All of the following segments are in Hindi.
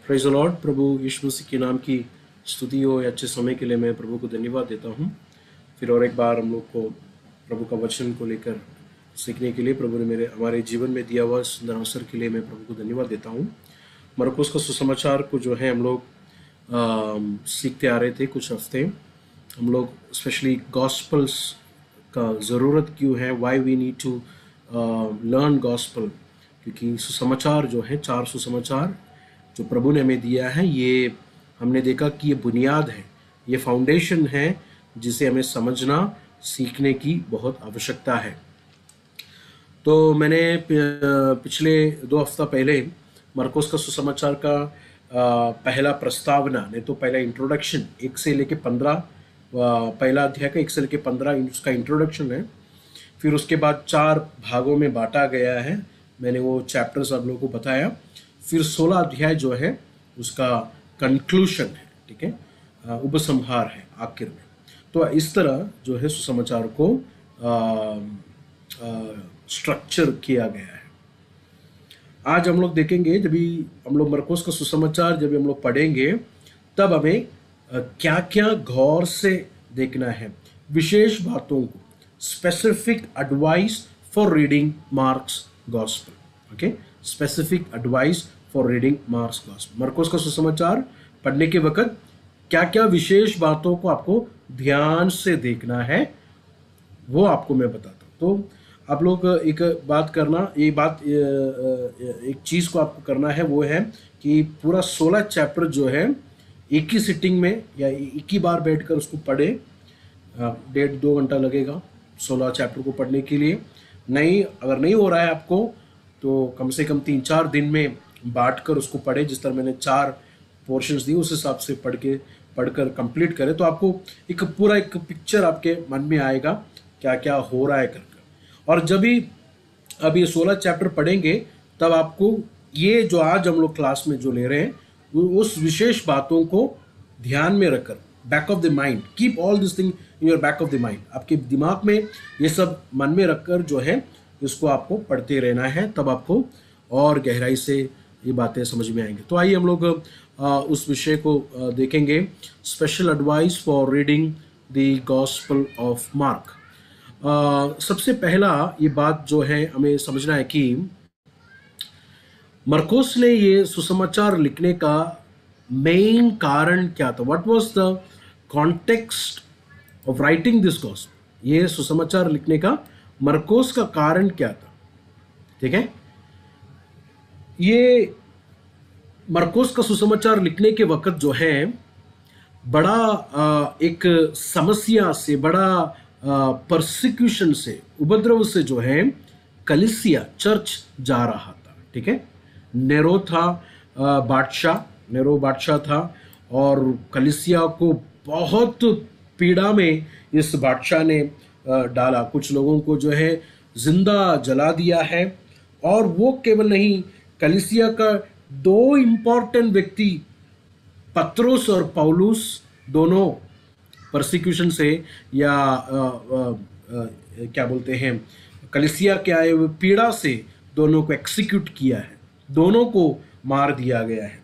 Praise the Lord. प्रभु यीशु मसीह के नाम की स्तुति हो। अच्छे समय के लिए मैं प्रभु को धन्यवाद देता हूँ। फिर और एक बार हम लोग को प्रभु का वचन को लेकर सीखने के लिए प्रभु ने हमारे जीवन में दिया हुआ सुंदर अवसर के लिए मैं प्रभु को धन्यवाद देता हूँ। मरकुस का सुसमाचार को जो है हम लोग सीखते आ रहे थे कुछ हफ्ते। हम लोग स्पेशली गॉस्पल्स का ज़रूरत क्यों है, why we need to learn gospel, क्योंकि सुसमाचार जो है, चार सुसमाचार जो प्रभु ने हमें दिया है, ये हमने देखा कि ये बुनियाद है, ये फाउंडेशन है जिसे हमें समझना सीखने की बहुत आवश्यकता है। तो मैंने पिछले 2 हफ्ता पहले मरकुस का सुसमाचार का पहला प्रस्तावना, नहीं तो पहला इंट्रोडक्शन 1 से लेके 15, पहला अध्याय का 1 से लेके 15 उसका इंट्रोडक्शन है। फिर उसके बाद 4 भागों में बांटा गया है, मैंने वो चैप्टर्स आप लोगों को बताया। फिर 16 अध्याय जो है उसका कंक्लूशन है, ठीक है, उपसंहार है आखिर में। तो इस तरह जो है सुसमाचार को स्ट्रक्चर किया गया है। आज हम लोग देखेंगे, जब भी हम लोग मरकुस का सुसमाचार जब हम लोग पढ़ेंगे तब हमें क्या क्या गौर से देखना है, विशेष बातों को, specific advice for reading marks gospel. Okay, specific advice for reading marks gospel. मरकुस का सुसमाचार पढ़ने के वक्त क्या क्या विशेष बातों को आपको ध्यान से देखना है वो आपको मैं बताता हूँ। तो आप लोग एक बात करना, ये बात एक चीज़ को आपको करना है, वो है कि पूरा 16 चैप्टर जो है एक ही सिटिंग में या एक ही बार बैठकर उसको पढ़े। 1.5-2 घंटा लगेगा 16 चैप्टर को पढ़ने के लिए। नहीं, अगर नहीं हो रहा है आपको तो कम से कम 3-4 दिन में बांटकर उसको पढ़े। जिस तरह मैंने 4 पोर्शंस दी उस हिसाब से पढ़कर कंप्लीट करें तो आपको एक पूरा एक पिक्चर आपके मन में आएगा क्या क्या हो रहा है करके। और जब भी अब ये 16 चैप्टर पढ़ेंगे तब आपको ये जो आज हम लोग क्लास में जो ले रहे हैं उस विशेष बातों को ध्यान में रखकर, back of the mind, keep all this thing in your back of the mind, आपके दिमाग में ये सब मन में रखकर जो है इसको आपको पढ़ते रहना है, तब आपको और गहराई से ये बातें समझ में आएंगे। तो आइए हम लोग उस विषय को देखेंगे, special advice for reading the gospel of mark. सबसे पहला ये बात जो है हमें समझना है कि मरकुस ने ये सुसमाचार लिखने का मेन कारण क्या था। What was the context of writing this gospel. ये सुसमाचार लिखने का मरकुस का कारण क्या था, ठीक है। ये मरकुस का सुसमाचार लिखने के वक्त जो है बड़ा एक समस्या से, बड़ा परसिक्यूशन से, उपद्रव से जो है कलीसिया, चर्च जा रहा था, ठीक है। नेरो था बादशाह, नेरो बादशाह था और कलीसिया को बहुत पीड़ा में इस बादशाह ने डाला। कुछ लोगों को जो है जिंदा जला दिया है। और वो केवल नहीं, कलीसिया का 2 इम्पॉर्टेंट व्यक्ति पत्रोस और पौलुस दोनों परसिक्यूशन से या क्या बोलते हैं, कलीसिया के आए हुए पीड़ा से दोनों को एक्सिक्यूट किया है, दोनों को मार दिया गया है।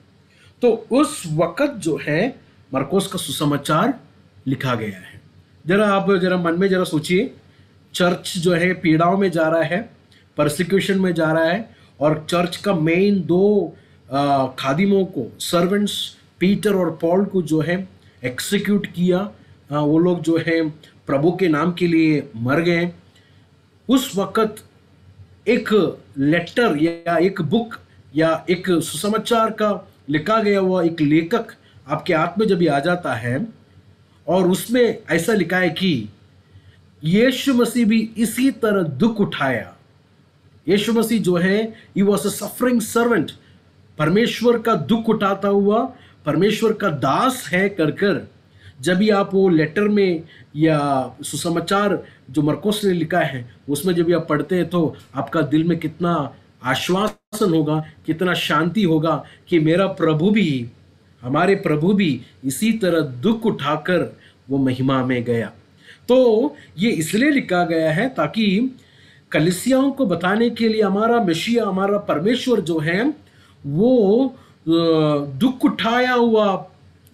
तो उस वक्त जो है मरकुस का सुसमाचार लिखा गया है। आप जरा मन में जरा सोचिए, चर्च जो है पीड़ाओं में जा रहा है, परसिक्यूशन में जा रहा है, और चर्च का मेन 2 खादिमों को, सर्वेंट्स पीटर और पॉल को जो है एक्सिक्यूट किया। वो लोग जो है प्रभु के नाम के लिए मर गए। उस वक्त एक लेटर या एक बुक या एक सुसमाचार का लिखा गया हुआ एक लेखक आपके हाथ में जब आ जाता है और उसमें ऐसा लिखा है कि यीशु मसीह भी इसी तरह दुख उठाया। यीशु मसीह जो है, he was a suffering servant, परमेश्वर का दुख उठाता हुआ परमेश्वर का दास है कर जब भी आप वो लेटर में या सुसमाचार जो मरकुस ने लिखा है उसमें जब भी आप पढ़ते हैं तो आपका दिल में कितना आश्वासन होगा, कितना शांति होगा कि मेरा प्रभु भी, हमारे प्रभु भी इसी तरह दुख उठाकर वो महिमा में गया। तो ये इसलिए लिखा गया है ताकि कलीसियाओं को बताने के लिए हमारा मसीहा, हमारा परमेश्वर जो है वो दुख उठाया हुआ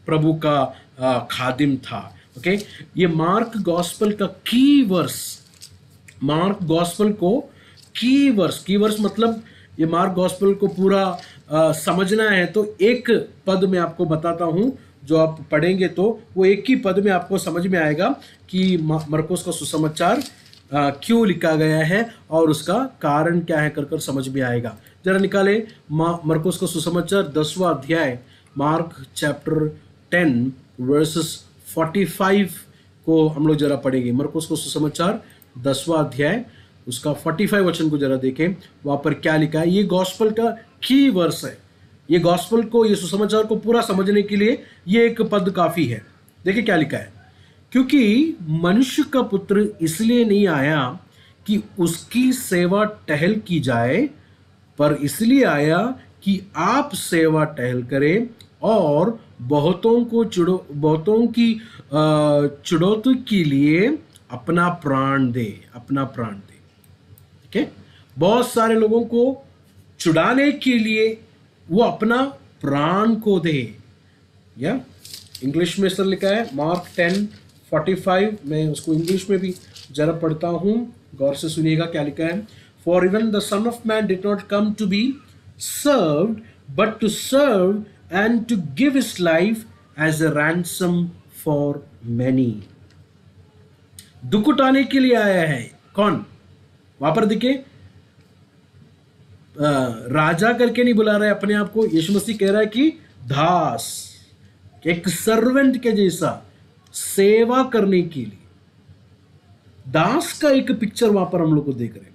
प्रभु का खादिम था। ओके, ये मार्क गॉस्पल का की वर्स, मार्क गॉस्पल को की वर्स मतलब ये मार्क गॉस्पल को पूरा समझना है तो एक पद में आपको बताता हूं, जो आप पढ़ेंगे तो वो एक ही पद में आपको समझ में आएगा कि मरकुस का सुसमाचार क्यों लिखा गया है और उसका कारण क्या है कर समझ में आएगा। जरा निकाले मरकुस का सुसमाचार 10वां अध्याय, मार्क चैप्टर 10 वर्सेस 45 को हम लोग जरा पढ़ेंगे। मरकुस का सुसमाचार 10वां अध्याय उसका 45 वचन को जरा देखें, वहां पर क्या लिखा है। ये गॉस्पल का की वर्स है। ये गॉस्पल को, ये सुसमाचार को पूरा समझने के लिए ये एक पद काफी है। देखिए क्या लिखा है, क्योंकि मनुष्य का पुत्र इसलिए नहीं आया कि उसकी सेवा टहल की जाए, पर इसलिए आया कि आप सेवा टहल करें और बहुतों की चुड़ौती के लिए अपना प्राण दे। ठीक है, बहुत सारे लोगों को छुड़ाने के लिए वो अपना प्राण को दे। या इंग्लिश में सर लिखा है मार्क 10:45, मैं उसको इंग्लिश में भी जरा पढ़ता हूं, गौर से सुनिएगा क्या लिखा है। For even the son of man did not come to be served but to serve and to give his life as a ransom for many. दुख उठाने के लिए आया है। कौन? वहां पर दिखे राजा करके नहीं बुला रहा है अपने आप को, यीशु मसीह कह रहा है कि दास, एक सर्वेंट के जैसा सेवा करने के लिए। दास का एक पिक्चर वहां पर हम लोग को देख रहे हैं।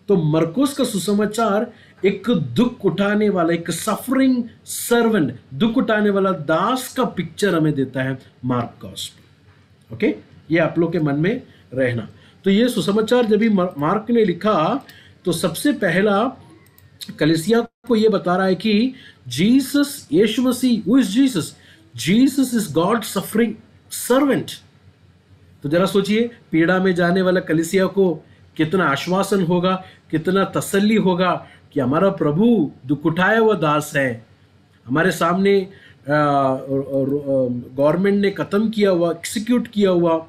तो मरकुस का सुसमाचार एक दुख उठाने वाला, एक सफरिंग सर्वेंट, दुख उठाने वाला दास का पिक्चर हमें देता है मार्क गॉस्पेल। ओके, ये आप लोग के मन में रहना। तो ये सुसमाचार जब भी मार्क ने लिखा तो सबसे पहला कलीसिया को ये बता रहा है कि जीसस, यीशु मसीह, who is Jesus? Jesus is God suffering servant. तो जरा सोचिए, पीड़ा में जाने वाला कलीसिया को कितना आश्वासन होगा, कितना तसल्ली होगा कि हमारा प्रभु दुख उठाया हुआ दास है। हमारे सामने गवर्नमेंट ने खत्म किया हुआ, एक्सिक्यूट किया हुआ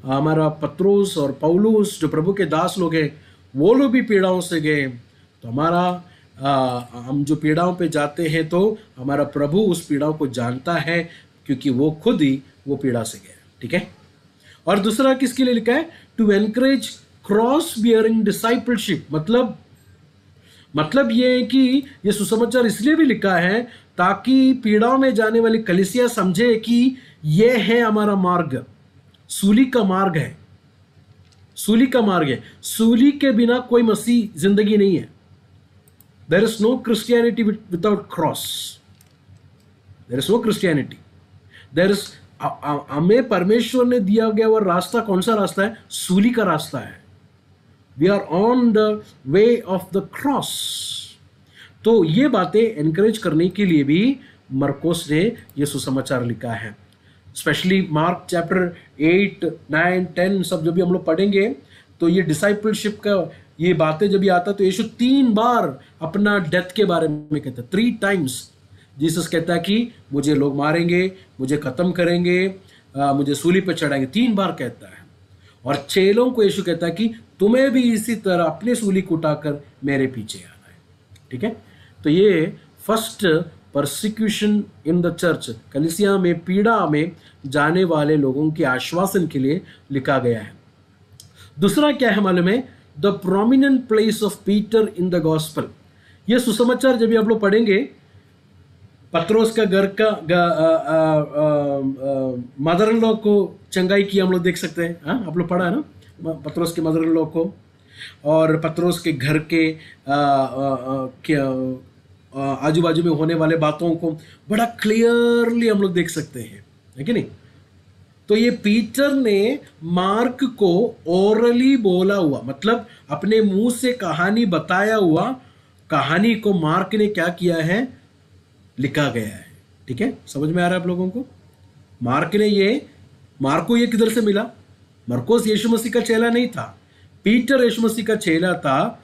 हमारा पत्रोस और पौलुस जो प्रभु के दास लोग हैं, वो लोग भी पीड़ाओं से गए। तो हमारा हम जो पीड़ाओं पे जाते हैं तो हमारा प्रभु उस पीड़ाओं को जानता है, क्योंकि वो खुद ही वो पीड़ा से गए। ठीक है। और दूसरा किसके लिए लिखा है? To encourage cross bearing discipleship. मतलब ये है कि ये सुसमाचार इसलिए भी लिखा है ताकि पीड़ाओं में जाने वाली कलीसिया समझे कि ये है हमारा मार्ग, सूली का मार्ग है, सूली का मार्ग है। सूली के बिना कोई मसीह जिंदगी नहीं है। There is no Christianity without cross. There is no Christianity. There is, हमें परमेश्वर ने दिया गया वो रास्ता कौन सा रास्ता है? सूली का रास्ता है। We are on the way of the cross. तो ये बातें एनकरेज करने के लिए भी मरकुस ने ये सुसमाचार लिखा है। स्पेशली मार्क चैप्टर 8, 9, 10 सब जब भी हम लोग पढ़ेंगे तो ये डिसाइपलशिप का ये बातें जब भी आता तो यीशु 3 बार अपना डेथ के बारे में कहता है। 3 times जीसस कहता है कि मुझे लोग मारेंगे, मुझे खत्म करेंगे, मुझे सूली पे चढ़ाएंगे, 3 बार कहता है। और चेलों को यीशु कहता है कि तुम्हें भी इसी तरह अपने सूली को उठाकर मेरे पीछे आना है। ठीक है। तो ये first persecution in the church, कलीसिया में पीड़ा में जाने वाले लोगों के आश्वासन के लिए लिखा गया है। दूसरा क्या है मालूम है? The prominent place of Peter in the gospel. ये सुसमाचार जब भी आप लोग पढ़ेंगे, पत्रोस का घर का मदर इन लॉ को चंगाई की हम लोग देख सकते हैं। हाँ, आप लोग पढ़ा है ना पत्रोस के मदर इन लॉ को, और पत्रोस के घर के आजू बाजू में होने वाले बातों को बड़ा क्लियरली हम लोग देख सकते हैं, है कि नहीं? तो ये पीटर ने मार्क को ओरली बोला हुआ, मतलब अपने मुंह से कहानी बताया हुआ कहानी को मार्क ने क्या किया है? लिखा गया है। ठीक है, समझ में आ रहा है आप लोगों को? मार्क को ये किधर से मिला? मरकुस यीशु मसीह का चेला नहीं था, पीटर यीशु मसीह का चेला था।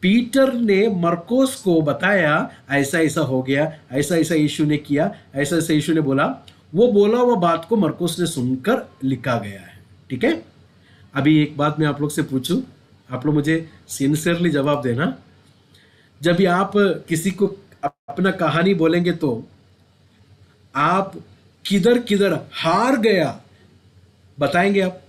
पीटर ने मरकोस को बताया ऐसा ऐसा हो गया, ऐसा ऐसा यीशु ने किया, ऐसा ऐसा यीशु ने बोला, वो बोला वो बात को मरकोस ने सुनकर लिखा गया है। ठीक है। अभी एक बात मैं आप लोग से पूछूं, आप लोग मुझे सिंसियरली जवाब देना। जब भी आप किसी को अपना कहानी बोलेंगे तो आप किधर किधर हार गया बताएंगे आप?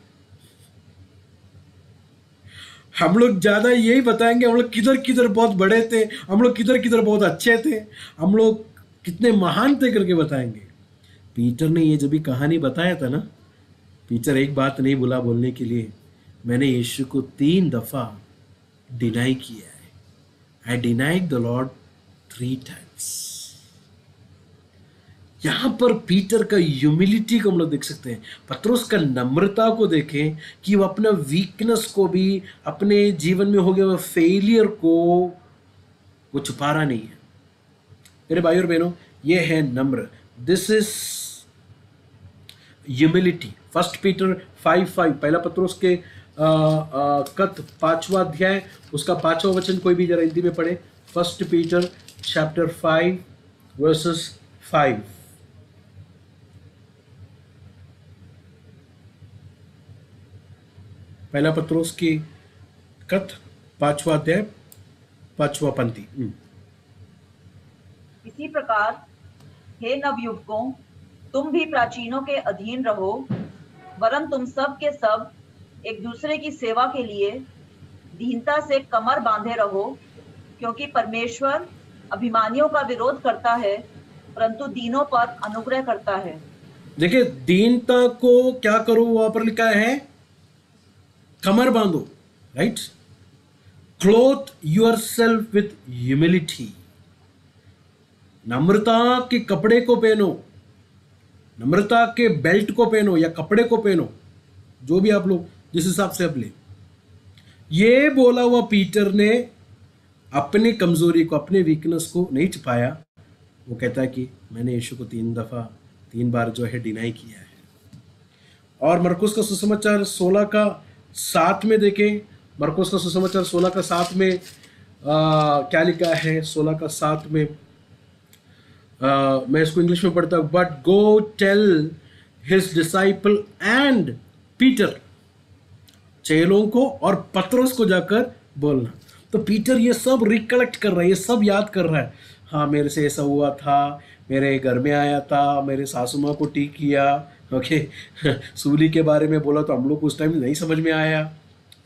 हम लोग ज्यादा यही बताएंगे, हम लोग किधर किधर बहुत बड़े थे, हम लोग किधर किधर बहुत अच्छे थे, हम लोग कितने महान थे करके बताएंगे। पीटर ने ये जब भी कहानी बताया था ना, पीटर एक बात नहीं भूला बोलने के लिए, मैंने यीशु को 3 दफा डिनाई किया है। I denied the Lord 3 times. यहां पर पीटर का ह्यूमिलिटी को हम लोग देख सकते हैं, पत्रोस का नम्रता को देखें कि वो अपना वीकनेस को भी, अपने जीवन में हो गया वो फेलियर को वो छुपा रहा नहीं है। मेरे भाई और बहनों, ये है नम्र, दिस इज ह्यूमिलिटी। 1 पीटर 5:5, पहला पत्रोस के कत 5वां अध्याय उसका 5वां वचन कोई भी जरा हिंदी में पढ़े। 1 पीटर चैप्टर 5 वर्सेस 5। पहला पत्रोस की कत 5वां अध्याय 5वां पंक्ति। इसी प्रकार हे नवयुवकों, तुम भी प्राचीनों के अधीन रहो, वरन तुम सब के सब एक दूसरे की सेवा के लिए दीनता से कमर बांधे रहो, क्योंकि परमेश्वर अभिमानियों का विरोध करता है, परंतु दीनों पर अनुग्रह करता है। देखिए, दीनता को क्या करो वहां पर लिखा है, कमर बांधो, right. Clothe yourself with humility, नम्रता के कपड़े को पहनो, नम्रता के बेल्ट को पहनो या कपड़े को पहनो, जो भी आप लोग जिस हिसाब से आप ले। ये बोला हुआ पीटर ने अपनी कमजोरी को, अपने वीकनेस को नहीं छुपाया। वो कहता है कि मैंने यीशु को 3 बार जो है डिनाई किया है। और मरकुस का सुसमाचार 16 का 7 में देखें, मरकुस का सुसमाचार 16 का 7 में क्या लिखा है? 16 का 7 में मैं इसको इंग्लिश में पढ़ता हूँ। But go tell his disciple and Peter, चेलों को और पतरस को जाकर बोलना। तो पीटर ये सब रिकलेक्ट कर रहा है, ये सब याद कर रहा है। हाँ, मेरे से ऐसा हुआ था, मेरे घर में आया था, मेरे सासू माँ को ठीक किया, ओके। सूली के बारे में बोला तो हम लोग को उस टाइम नहीं समझ में आया।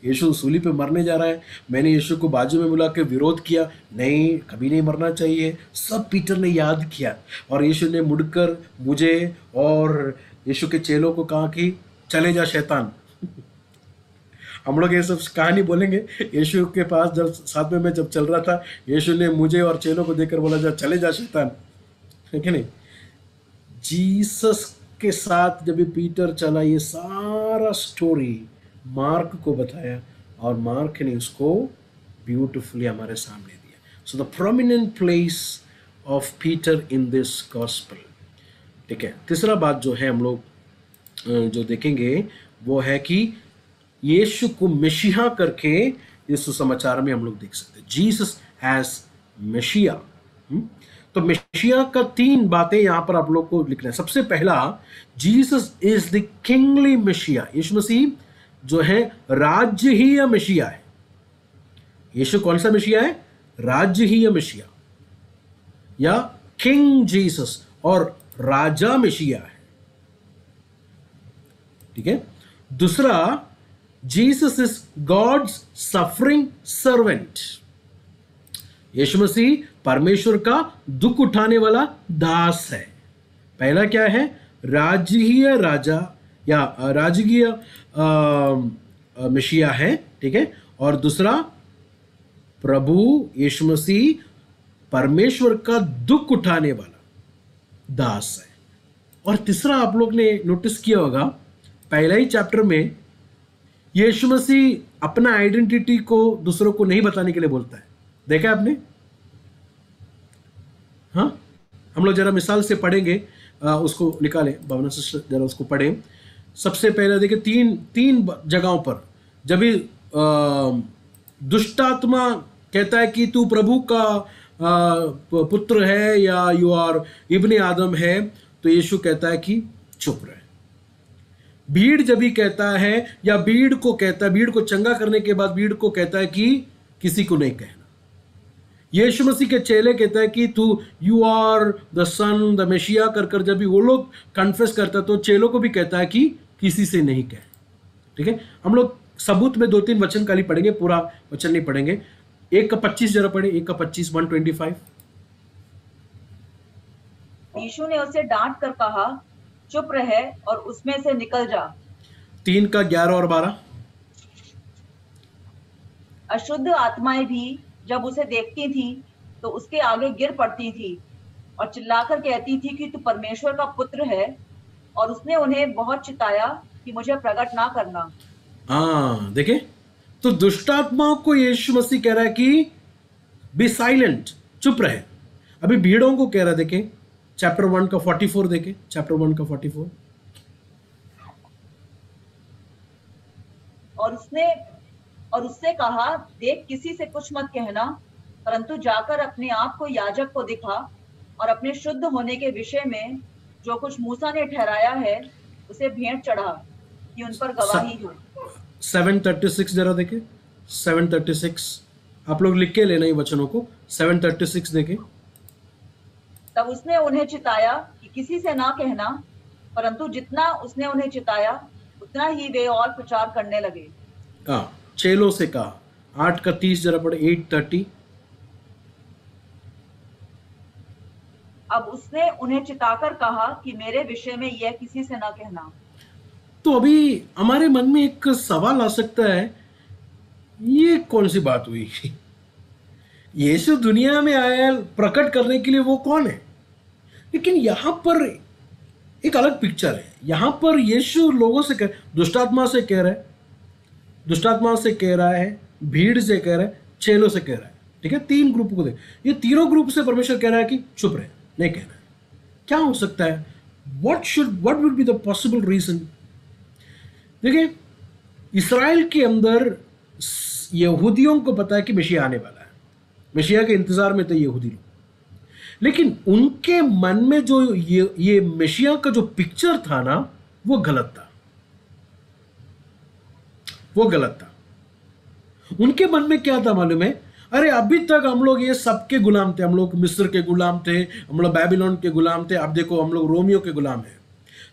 यीशु सूली पे मरने जा रहा है, मैंने यीशु को बाजू में बुला के विरोध किया, नहीं, कभी नहीं मरना चाहिए। सब पीटर ने याद किया। और यीशु ने मुड़कर मुझे और यीशु के चेलों को कहा कि चले जा शैतान। हम लोग ये सब कहानी बोलेंगे। यीशु के पास जब साथ में मैं जब चल रहा था, यीशु ने मुझे और चेलों को देखकर बोला, जा चले जा शैतान, है कि नहीं? जीसस के साथ जब पीटर चला, ये सारा स्टोरी मार्क को बताया और मार्क ने उसको ब्यूटिफुली हमारे सामने दिया। So the prominent place of Peter in this gospel. ठीक है। तीसरा बात जो है हम लोग जो देखेंगे वो है कि यीशु को मसीहा करके इस सुसमाचार में हम लोग देख सकते हैं, जीसस एज मसीहा। तो मसीहा का 3 बातें यहां पर आप लोग को लिखना है। सबसे पहला, जीसस इज द किंगली मसीहा। यीशु मसीह जो है राज्यहीय मसीहा है। यीशु कौन सा मसीहा है? राज्यहीय मसीहा या किंग जीसस, और राजा मसीहा है। ठीक है। दूसरा, Jesus is God's suffering servant. Yeshu Masih परमेश्वर का दुख उठाने वाला दास है। पहला क्या है? राजकीय राजा या राजकीय मसीहा है। ठीक है। और दूसरा, प्रभु यीशु मसीह परमेश्वर का दुख उठाने वाला दास है। और तीसरा, आप लोग ने नोटिस किया होगा, पहला ही चैप्टर में यीशु मसीह अपना आइडेंटिटी को दूसरों को नहीं बताने के लिए बोलता है। देखा आपने? हाँ, हम लोग जरा मिसाल से पढ़ेंगे, उसको निकालें, भावना से जरा उसको पढ़ें। सबसे पहले देखिए, तीन जगहों पर जब भी दुष्टात्मा कहता है कि तू प्रभु का पुत्र है या यू आर इब्ने आदम है, तो यीशु कहता है कि चुप रहे। भीड़ जब भी कहता है या भीड़ को कहता है, भीड़ को चंगा करने के बाद भीड़ को कहता है कि किसी को नहीं कहना। यीशु मसीह के चेले कहता है कि तू you are the son the Messiah कर कर जब भी वो लोग कन्फेस करता है तो चेलों को भी कहता है कि किसी से नहीं कहे। ठीक है, हम लोग सबूत में 2-3 वचन खाली पढ़ेंगे, पूरा वचन नहीं पढ़ेंगे। 1:25 जरा पढ़े, 1:25 1:25। यीशु ने उसे डांट कर कहा, चुप रहे और उसमें से निकल जा। 3:11 और 12। अशुद्ध आत्माएं भी जब उसे देखती थी तो उसके आगे गिर पड़ती थी और चिल्लाकर कहती थी कि तू परमेश्वर का पुत्र है, और उसने उन्हें बहुत चिताया कि मुझे प्रकट ना करना। हाँ देखे, तो दुष्टात्माओं को यीशु मसीह कह रहा है कि बी साइलेंट, चुप रहे। अभी भीड़ों को कह रहा है, देखे चैप्टर 1 का 44, देखे चैप्टर 1 का 44। और उससे कहा, देख किसी से कुछ मत कहना, परंतु जाकर अपने आप को याजक को दिखा और अपने शुद्ध होने के विषय में जो कुछ मूसा ने ठहराया है उसे भेंट चढ़ा कि उन पर गवाही हो। 7:36 जरा देखे, 7:36 आप लोग लिख के लेना ये वचनों को। 7:36 देखे। तब उसने उन्हें चिताया कि किसी से ना कहना, परंतु जितना उसने उन्हें चिताया उतना ही वे और प्रचार करने लगे। चेलों से कहा। 8:30 जरा पढ़े, 8:30। अब उसने उन्हें चिताकर कहा कि मेरे विषय में यह किसी से ना कहना। तो अभी हमारे मन में एक सवाल आ सकता है, ये कौन सी बात हुई? यीशु दुनिया में आया प्रकट करने के लिए, वो कौन है? लेकिन यहां पर एक अलग पिक्चर है। यहां पर यीशु लोगों से दुष्टात्मा से कह रहा है, दुष्टात्मा से कह रहा है, भीड़ से कह रहा है, चेलों से कह रहा है। ठीक है, 3 ग्रुप को देख, ये तीनों ग्रुप से परमेश्वर कह रहा है कि चुप रहे, नहीं कहना है। क्या हो सकता है? What would be the possible reason? देखिए, इस्राएल के अंदर यहूदियों को पता है कि मसीहा आने वाला है, मसीहा के इंतजार में थे यहूदी लोग, लेकिन उनके मन में जो ये मसीहा का जो पिक्चर था ना, वो गलत था, वो गलत था। उनके मन में क्या था मालूम है? अरे अभी तक हम लोग ये सबके गुलाम थे, हम लोग मिस्र के गुलाम थे, हम लोग बैबिलोन के गुलाम थे, अब देखो हम लोग रोमियो के गुलाम हैं।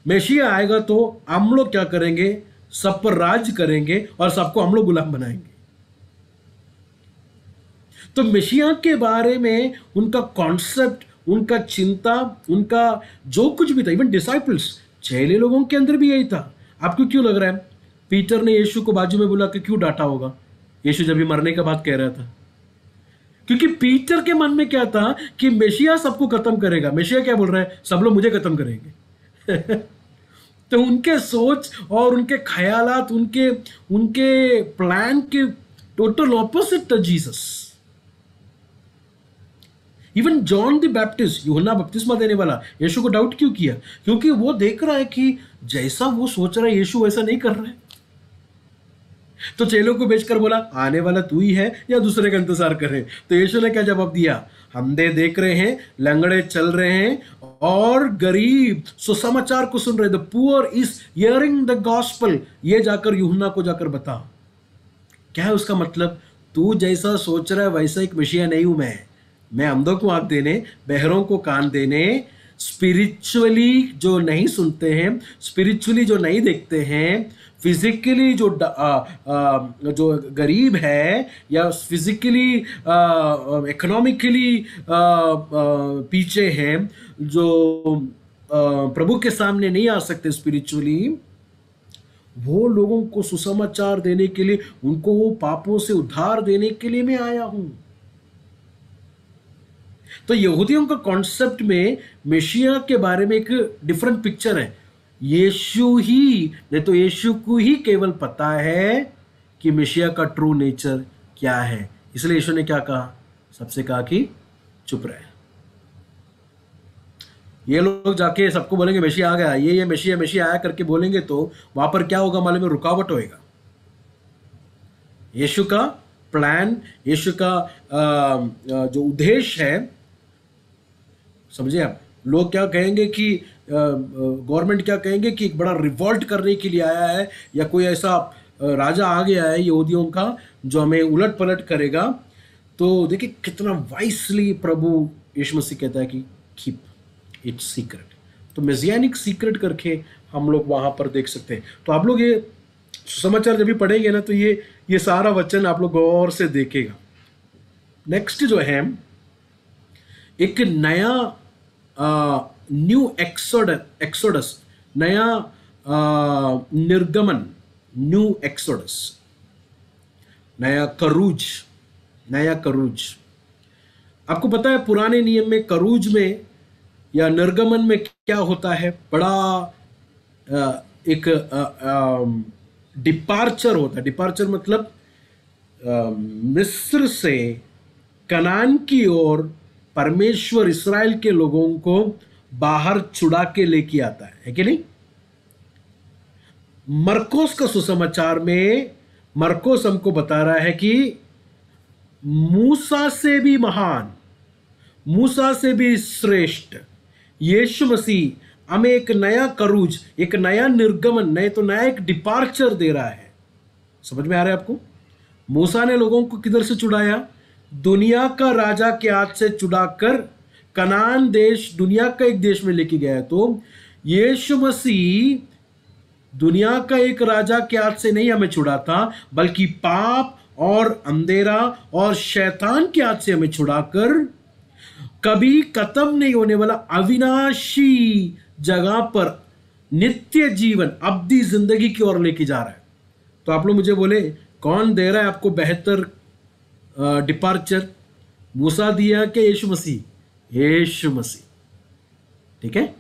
मसीहा आएगा तो हम लोग क्या करेंगे? सब पर राज करेंगे और सबको हम लोग गुलाम बनाएंगे। तो मसीहा के बारे में उनका कॉन्सेप्ट, उनका चिंता, उनका जो कुछ भी था, इवन डिसाइपल्स, चेले लोगों के अंदर भी यही था। आपको क्यों लग रहा है पीटर ने यीशु को बाजू में बुला के क्यों डांटा होगा? यीशु जब भी मरने का बात कह रहा था, क्योंकि पीटर के मन में क्या था कि मसीहा सबको खत्म करेगा। मसीहा क्या बोल रहा है? सब लोग मुझे खत्म करेंगे। तो उनके सोच और उनके ख्यालात, उनके प्लान के टोटल ऑपोजिट था Jesus. Even John the Baptist, यूहन्ना बपतिस्मा देने वाला, यीशु को डाउट क्यों किया? क्योंकि वो देख रहा है कि जैसा वो सोच रहा है यीशु वैसा नहीं कर रहा है। तो चेलों को बेचकर बोला, आने वाला तू ही है या दूसरे का इंतजार कर रहे? तो यीशु ने क्या जवाब दिया? हम देख रहे हैं, लंगड़े चल रहे हैं और गरीब सुसमाचार को सुन रहे। The poor is hearing the gospel. ये जाकर यूहन्ना को जाकर बता। क्या है उसका मतलब? तू जैसा सोच रहा है वैसा एक मसीहा नहीं हूं मैं अंधों को आंख देने, बहरों को कान देने, स्पिरिचुअली जो नहीं सुनते हैं, स्पिरिचुअली जो नहीं देखते हैं, फिजिकली जो गरीब है या फिजिकली इकोनॉमिकली पीछे हैं, जो प्रभु के सामने नहीं आ सकते स्पिरिचुअली, वो लोगों को सुसमाचार देने के लिए, उनको वो पापों से उद्धार देने के लिए मैं आया हूं। तो यहूदियों का कॉन्सेप्ट में मसीहा के बारे में एक डिफरेंट पिक्चर है। यीशु ही नहीं तो यीशु को ही केवल पता है कि मसीहा का ट्रू नेचर क्या है। इसलिए यीशु ने क्या कहा? सबसे कहा कि चुप रहे। ये लोग जाके सबको बोलेंगे मसीहा आ गया, ये मसीहा आया करके बोलेंगे, तो वहां पर क्या होगा मालूम है? रुकावट होएगा। यीशु का प्लान, यीशु का जो उद्देश्य है, समझे आप। लोग क्या कहेंगे कि गवर्नमेंट क्या कहेंगे कि एक बड़ा रिवॉल्ट करने के लिए आया है, या कोई ऐसा राजा आ गया है यहूदियों का जो हमें उलट पलट करेगा। तो देखिए कितना वाइसली प्रभु यीशु मसीह कहता है कि कीप इट सीक्रेट। तो मेसियानिक सीक्रेट करके हम लोग वहां पर देख सकते हैं। तो आप लोग ये सुसमाचार जब भी पढ़ेंगे ना, तो ये सारा वचन आप लोग गौर से देखेगा। नेक्स्ट जो है एक नया न्यू एक्सोडस, नया निर्गमन, न्यू एक्सोडस, नया करूज। आपको पता है पुराने नियम में करूज में या निर्गमन में क्या होता है? बड़ा एक डिपार्चर होता है। डिपार्चर मतलब मिस्र से कनान की ओर परमेश्वर इस्राएल के लोगों को बाहर छुड़ा के लेके आता है कि नहीं? मरकोस का सुसमाचार में मरकोस हमको बता रहा है कि मूसा से भी महान, मूसा से भी श्रेष्ठ यीशु मसीह हमें एक नया करूज, एक नया निर्गमन, नहीं तो नया एक डिपार्चर दे रहा है। समझ में आ रहा है आपको? मूसा ने लोगों को किधर से छुड़ाया? दुनिया का राजा के हाथ से छुड़ाकर कनान देश, दुनिया का एक देश में लेके गया। तो यीशु मसीह दुनिया का एक राजा के हाथ से नहीं हमें छुड़ाता, बल्कि पाप और अंधेरा और शैतान के हाथ से हमें छुड़ाकर कभी खत्म नहीं होने वाला अविनाशी जगह पर नित्य जीवन, अब्दी जिंदगी की ओर लेके जा रहा है। तो आप लोग मुझे बोले कौन दे रहा है आपको बेहतर डिपार्चर? मूसा दिया कि यीशु मसीह? यीशु मसीह। ठीक है।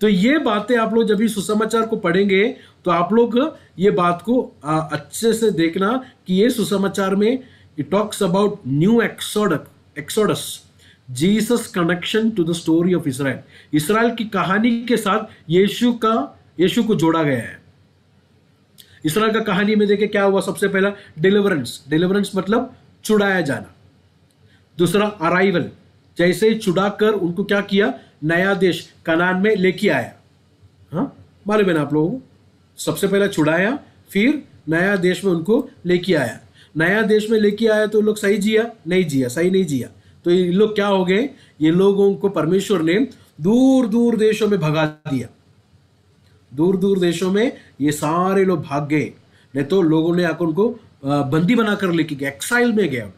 तो ये बातें आप लोग जब भी सुसमाचार को पढ़ेंगे तो आप लोग ये बात को अच्छे से देखना कि ये सुसमाचार में it talks about new exodus, Jesus connection to the story of Israel. Israel की कहानी के साथ यीशु को जोड़ा गया है। इसराइल का कहानी में देखे क्या हुआ? सबसे पहला डिलीवरेंस मतलब छुड़ाया जाना। दूसरा अराइवल, जैसे ही छुड़ाकर उनको क्या किया? नया देश कनान में लेके आया। हाँ, मालूम है ना आप लोगों को? सबसे पहला छुड़ाया, फिर नया देश में उनको लेके आया। नया देश में लेके आया तो लोग सही जिया? नहीं जिया, सही नहीं जिया। तो ये लोग क्या हो गए? ये लोगों को परमेश्वर ने दूर दूर देशों में भगा दिया। दूर दूर देशों में ये सारे लोग भाग गए, नहीं तो लोगों ने आकर उनको बंदी बनाकर लेके गया, एक्साइल में गया।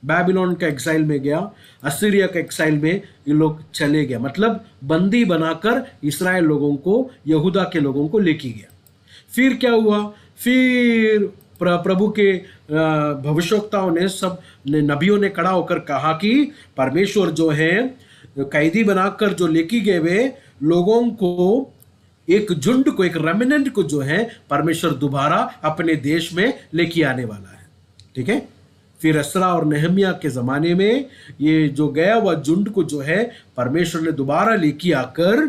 बैबिलोन का एक्साइल में गया, असीरिया का एक्साइल में ये लोग चले गए, मतलब बंदी बनाकर इसराइल लोगों को, यहूदा के लोगों को लेके गया। फिर क्या हुआ? फिर प्रभु के भविष्यवक्ताओं ने, सब नबियों ने खड़ा होकर कहा कि परमेश्वर जो है कैदी बनाकर जो लेके गए वे लोगों को, एक झुंड को, एक रेमिनेंट को जो है परमेश्वर दोबारा अपने देश में लेके आने वाला है। ठीक है। फिर अस्रा और नेहमिया के ज़माने में ये जो गया हुआ झुंड को जो है परमेश्वर ने दोबारा लेके आकर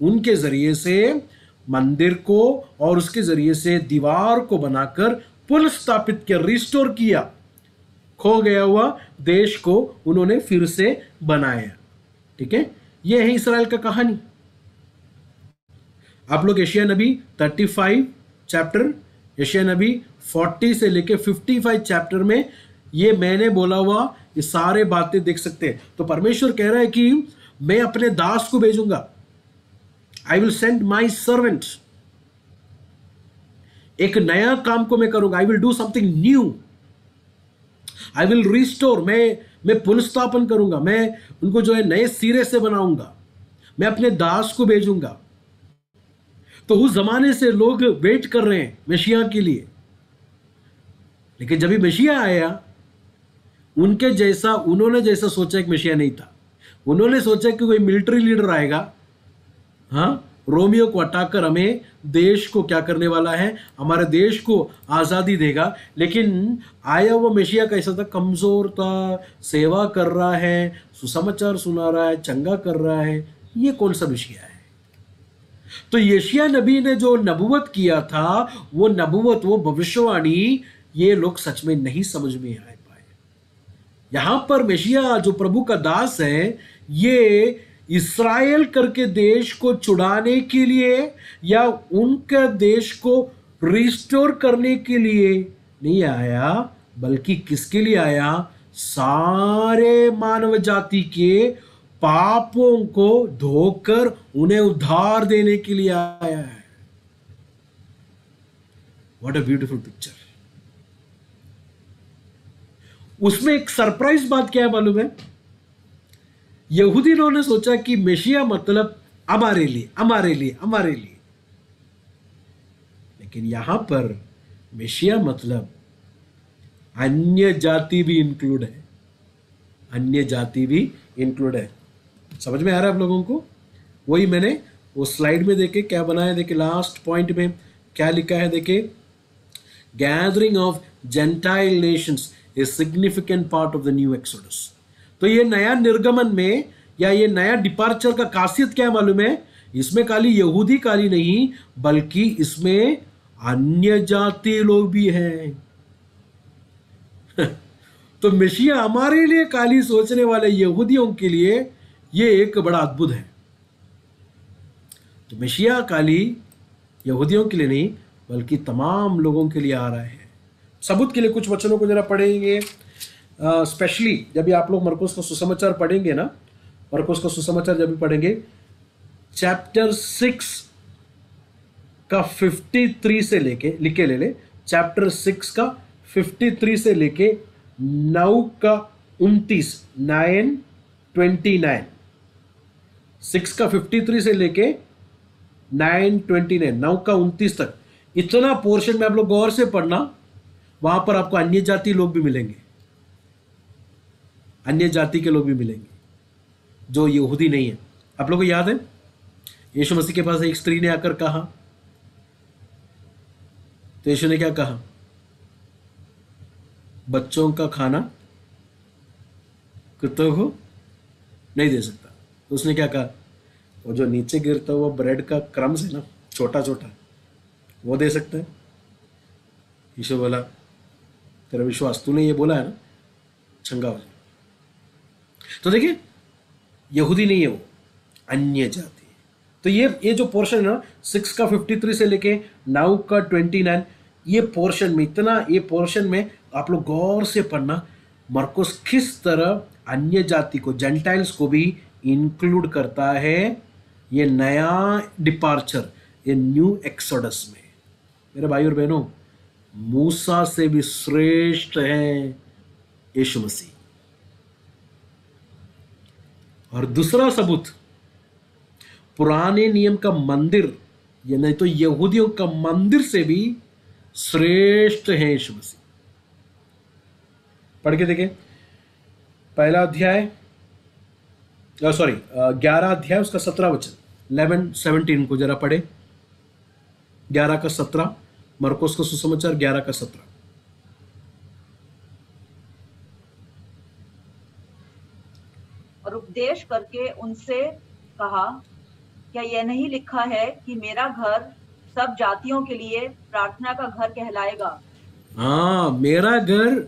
उनके ज़रिए से मंदिर को और उसके ज़रिए से दीवार को बनाकर पुनर्स्थापित किया, रिस्टोर किया। खो गया हुआ देश को उन्होंने फिर से बनाया। ठीक है। यह है इसराइल का कहानी। आप लोग यशायाह नबी 35 चैप्टर, यशायाह नबी 40 से लेके 55 चैप्टर में ये मैंने बोला हुआ ये सारे बातें देख सकते हैं। तो परमेश्वर कह रहा है कि मैं अपने दास को भेजूंगा, I will send my servant. एक नया काम को मैं करूंगा, I will do something new, I will restore. मैं पुनर्स्थापन करूंगा, मैं उनको जो है नए सिरे से बनाऊंगा, मैं अपने दास को भेजूंगा। तो उस जमाने से लोग वेट कर रहे हैं मसीहा के लिए, लेकिन जब भी मसीहा आया उनके जैसा, उन्होंने जैसा सोचा एक मसीहा नहीं था। उन्होंने सोचा कि कोई मिलिट्री लीडर आएगा, हाँ, रोमियो को हटाकर हमें देश को क्या करने वाला है, हमारे देश को आज़ादी देगा। लेकिन आया हुआ मसीहा कैसा था? कमज़ोर था, सेवा कर रहा है, सुसमाचार सुना रहा है, चंगा कर रहा है। ये कौन सा मसीहा है? तो यशायाह नबी ने जो नबूवत किया था, वो नबूवत, वो भविष्यवाणी ये लोग सच में नहीं समझ में आए पाए। यहां पर मेशिया जो प्रभु का दास है, ये इस्राएल करके देश को छुड़ाने के लिए या उनके देश को रिस्टोर करने के लिए नहीं आया, बल्कि किसके लिए आया? सारे मानव जाति के पापों को धोकर उन्हें उद्धार देने के लिए आया है। What a beautiful picture. उसमें एक सरप्राइज बात क्या है मालूम है? यहूदी लोगों ने सोचा कि मेशिया मतलब हमारे लिए, हमारे लिए, हमारे लिए। लेकिन यहां पर मेशिया मतलब अन्य जाति भी इंक्लूड है, अन्य जाति भी इंक्लूड है। समझ में आ रहा है आप लोगों को? वही मैंने वो स्लाइड में देखे क्या बनाया, देखे लास्ट पॉइंट में क्या लिखा है, देखे gathering of gentile Nations a significant part of the new exodus. तो ये नया निर्गमन में या ये नया डिपार्चर का खासियत क्या है मालूम है? इसमें खाली यहूदी खाली नहीं, बल्कि इसमें अन्य जाति लोग भी हैं। तो मेशिया हमारे लिए खाली सोचने वाले यहूदियों के लिए ये एक बड़ा अद्भुत है। तो मेशिया खाली यहूदियों के लिए नहीं, बल्कि तमाम लोगों के लिए आ रहा है। सबूत के लिए कुछ वचनों को जरा पढ़ेंगे, स्पेशली जब भी आप लोग मरकुस का सुसमाचार पढ़ेंगे ना, मरकुस का सुसमाचार जब भी पढ़ेंगे, चैप्टर 6 का 53 से लेके, लिखे ले ले, चैप्टर 6 का 53 से लेके 9 का 29, 9:29, 6 का 53 से लेके 9:29, 9 का 29 तक, इतना पोर्शन में आप लोग गौर से पढ़ना। वहां पर आपको अन्य जाति लोग भी मिलेंगे, अन्य जाति के लोग भी मिलेंगे जो यहूदी नहीं है। आप लोगों को याद है यीशु मसीह के पास एक स्त्री ने आकर कहा, तो यीशु ने क्या कहा? बच्चों का खाना कुत्तों को नहीं दे सकता। तो उसने क्या कहा? वो जो नीचे गिरता हुआ ब्रेड का क्रम्स है ना, छोटा छोटा, वो दे सकता है। यीशु बोला, तेरा विश्वास, तूने ये बोला है ना, चंगा हो जाए। तो देखिए, यहूदी नहीं है वो, अन्य जाति। तो ये जो पोर्शन है ना, 6 का 53 से लेके 9 का 29, ये पोर्शन में, इतना ये पोर्शन में आप लोग गौर से पढ़ना, मरकुस किस तरह अन्य जाति को, जेंटाइल्स को भी इंक्लूड करता है ये नया डिपार्चर, ये न्यू एक्सोडस में। मेरे भाई और बहनों, मूसा से भी श्रेष्ठ है यीशु मसीह। और दूसरा सबूत, पुराने नियम का मंदिर, ये नहीं तो यहूदियों का मंदिर से भी श्रेष्ठ है यीशु मसीह। पढ़ के देखें, पहला अध्याय, सॉरी 11 अध्याय उसका 17 वचन, 11:17 को जरा पढ़े। 11 का 17, मरकुस का सुसमाचार 11 का 17। और उपदेश करके उनसे कहा, क्या यह नहीं लिखा है कि मेरा घर सब जातियों के लिए प्रार्थना का घर कहलाएगा? हाँ, मेरा घर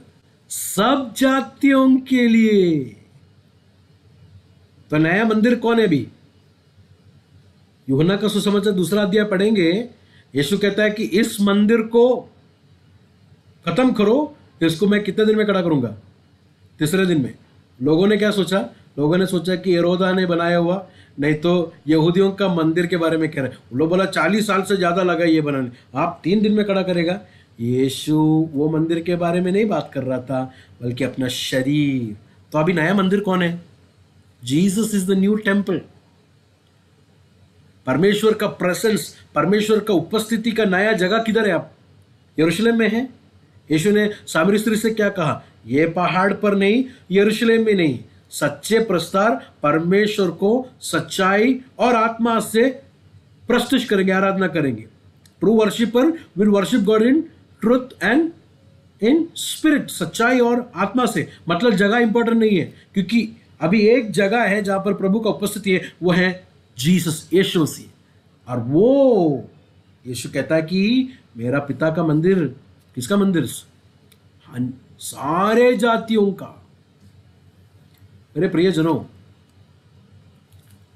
सब जातियों के लिए। तो नया मंदिर कौन है? भी यूहन्ना का सुसमाचार 2 अध्याय पढ़ेंगे, यीशु कहता है कि इस मंदिर को खत्म करो, इसको मैं कितने दिन में खड़ा करूंगा? 3रे दिन में। लोगों ने क्या सोचा? लोगों ने सोचा कि हेरोदा ने बनाया हुआ, नहीं तो यहूदियों का मंदिर के बारे में कह रहे हैं। लोग बोला 40 साल से ज्यादा लगा ये बनाने, आप 3 दिन में खड़ा करेगा? यीशु वो मंदिर के बारे में नहीं बात कर रहा था, बल्कि अपना शरीर। तो अभी नया मंदिर कौन है? Jesus is the new temple. परमेश्वर का प्रेजेंस, परमेश्वर का उपस्थिति का नया जगह किधर है? आप यरूशलेम में है। यीशु ने सामरी स्त्री से क्या कहा? ये पहाड़ पर नहीं, यरूशलेम में नहीं, सच्चे प्रस्तार परमेश्वर को सच्चाई और आत्मा से प्रस्तुत करेंगे, आराधना करेंगे। True worshipper will worship God in truth and in spirit, सच्चाई और आत्मा से। मतलब जगह इंपॉर्टेंट नहीं है, क्योंकि अभी एक जगह है जहां पर प्रभु का उपस्थिति है, वो है जीसस, यीशु मसीह। और वो यीशु कहता है कि मेरा पिता का मंदिर, किसका मंदिर? सारे जातियों का। मेरे प्रियजनों,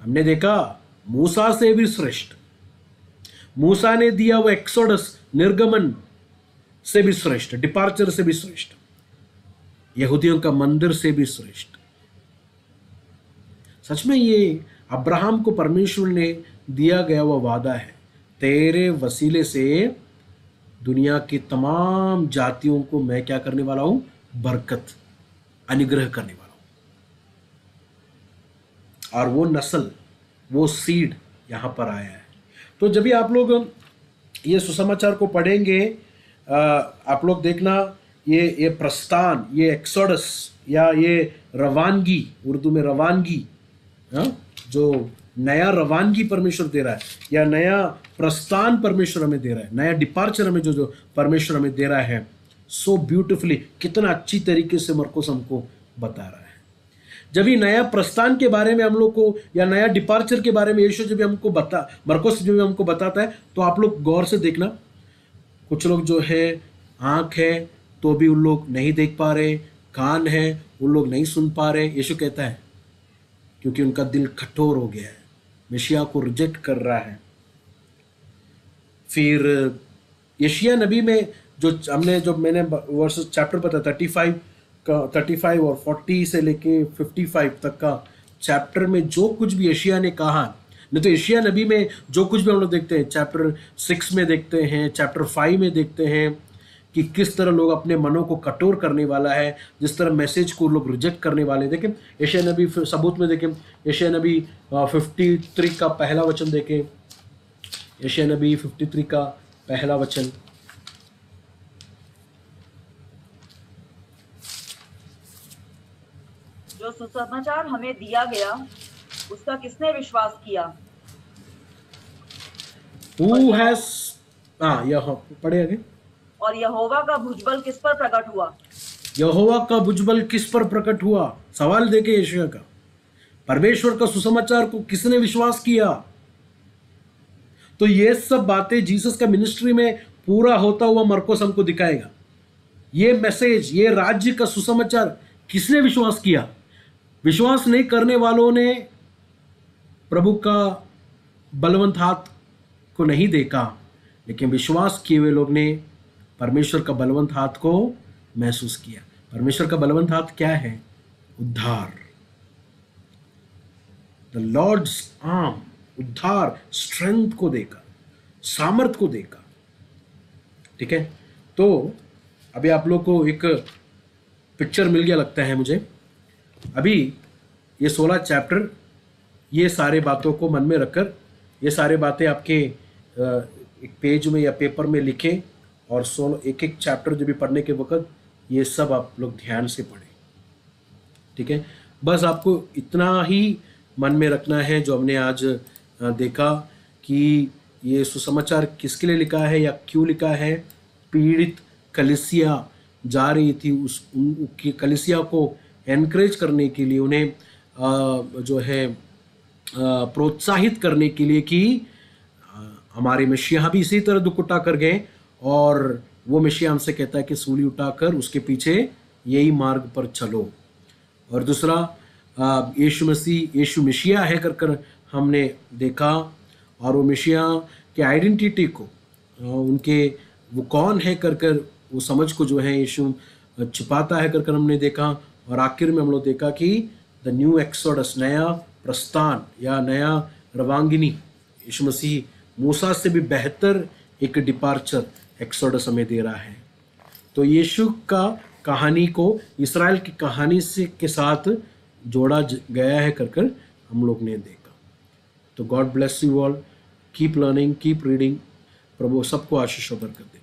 हमने देखा मूसा से भी श्रेष्ठ, मूसा ने दिया वो एक्सोडस, निर्गमन से भी श्रेष्ठ, डिपार्चर से भी श्रेष्ठ, यहूदियों का मंदिर से भी श्रेष्ठ। सच में ये अब्राहम को परमेश्वर ने दिया गया वो वादा है, तेरे वसीले से दुनिया की तमाम जातियों को मैं क्या करने वाला हूं, बरकत, अनुग्रह करने वाला हूं। और वो नस्ल, वो सीड यहां पर आया है। तो जब भी आप लोग ये सुसमाचार को पढ़ेंगे, आप लोग देखना, ये प्रस्थान, ये एक्सोडस या ये रवानगी, उर्दू में रवानगी, जो नया रवानगी परमेश्वर दे रहा है, या नया प्रस्थान परमेश्वर हमें दे रहा है, नया डिपार्चर हमें जो परमेश्वर हमें दे रहा है, सो ब्यूटिफुली, कितना अच्छी तरीके से मरकुस हमको बता रहा है। जब ये नया प्रस्थान के बारे में हम लोग को, या नया डिपार्चर के बारे में यीशु जब हमको मरकुस जब हमको बताता है, तो आप लोग गौर से देखना, कुछ लोग जो है आंख है तो भी उन लोग नहीं देख पा रहे, कान है उन लोग नहीं सुन पा रहे। यीशु कहता है क्योंकि उनका दिल कठोर हो गया है, मसीहा को रिजेक्ट कर रहा है। फिर यशायाह नबी में जो मैंने वर्स चैप्टर पता 35 और 40 से लेके 55 तक का चैप्टर में जो कुछ भी यशायाह ने कहा, नहीं तो यशायाह नबी में जो कुछ भी हम लोग देखते हैं, चैप्टर 6 में देखते हैं, चैप्टर 5 में देखते हैं कि किस तरह लोग अपने मनों को कठोर करने वाला है, जिस तरह मैसेज को लोग रिजेक्ट करने वाले। देखें यशायाह नबी सबूत में, देखें यशायाह नबी 53 का पहला वचन देखें, यशायाह नबी 53 का पहला वचन। जो सुसमाचार हमें दिया गया उसका किसने विश्वास किया? Who has, यह पढ़े आगे। और यहोवा का भुजबल किस पर प्रकट हुआ? यहोवा का भुजबल किस पर प्रकट हुआ? सवाल देखे यशायाह का, परमेश्वर का सुसमाचार को किसने विश्वास किया? तो ये सब बातें जीसस का मिनिस्ट्री में पूरा होता हुआ मरकुस हमको दिखाएगा। ये मैसेज, ये राज्य का सुसमाचार किसने विश्वास किया? विश्वास नहीं करने वालों ने प्रभु का बलवंत हाथ को नहीं देखा, लेकिन विश्वास किए हुए लोग ने परमेश्वर का बलवंत हाथ को महसूस किया। परमेश्वर का बलवंत हाथ क्या है? उद्धार। द लॉर्ड्स आर्म, उद्धार, स्ट्रेंथ को देगा, सामर्थ को देगा। ठीक है, तो अभी आप लोग को एक पिक्चर मिल गया लगता है मुझे। अभी ये 16 चैप्टर, ये सारे बातों को मन में रखकर, ये सारे बातें आपके एक पेज में या पेपर में लिखें, और 16 एक चैप्टर जो भी पढ़ने के वक्त ये सब आप लोग ध्यान से पढ़ें। ठीक है, बस आपको इतना ही मन में रखना है जो हमने आज देखा कि ये सुसमाचार किसके लिए लिखा है या क्यों लिखा है। पीड़ित कलीसिया जा रही थी, उनकी कलीसिया को एनकरेज करने के लिए, उन्हें जो है प्रोत्साहित करने के लिए कि हमारे मसीहा भी इसी तरह दुख उठा कर गए, और वो मसीहा हमसे कहता है कि सूली उठाकर उसके पीछे यही मार्ग पर चलो। और दूसरा, यीशु मसीह, यीशु मसीहा है कर हमने देखा, और वो मसीहा के आइडेंटिटी को, उनके वो कौन है कर वो समझ को जो है यीशु छुपाता है कर हमने देखा। और आखिर में हम लोग देखा कि द न्यू एक्सोडस, नया प्रस्थान या नया रवांगिनी, यीशु मसीह मूसा से भी बेहतर एक डिपार्चर एक्सोडस हमें दे रहा है। तो यीशु का कहानी को इस्राएल की कहानी से के साथ जोड़ा गया है कर हम लोग ने देखा। तो God bless you all, keep learning, keep reading. प्रभु सबको आशीष और बरकत दे।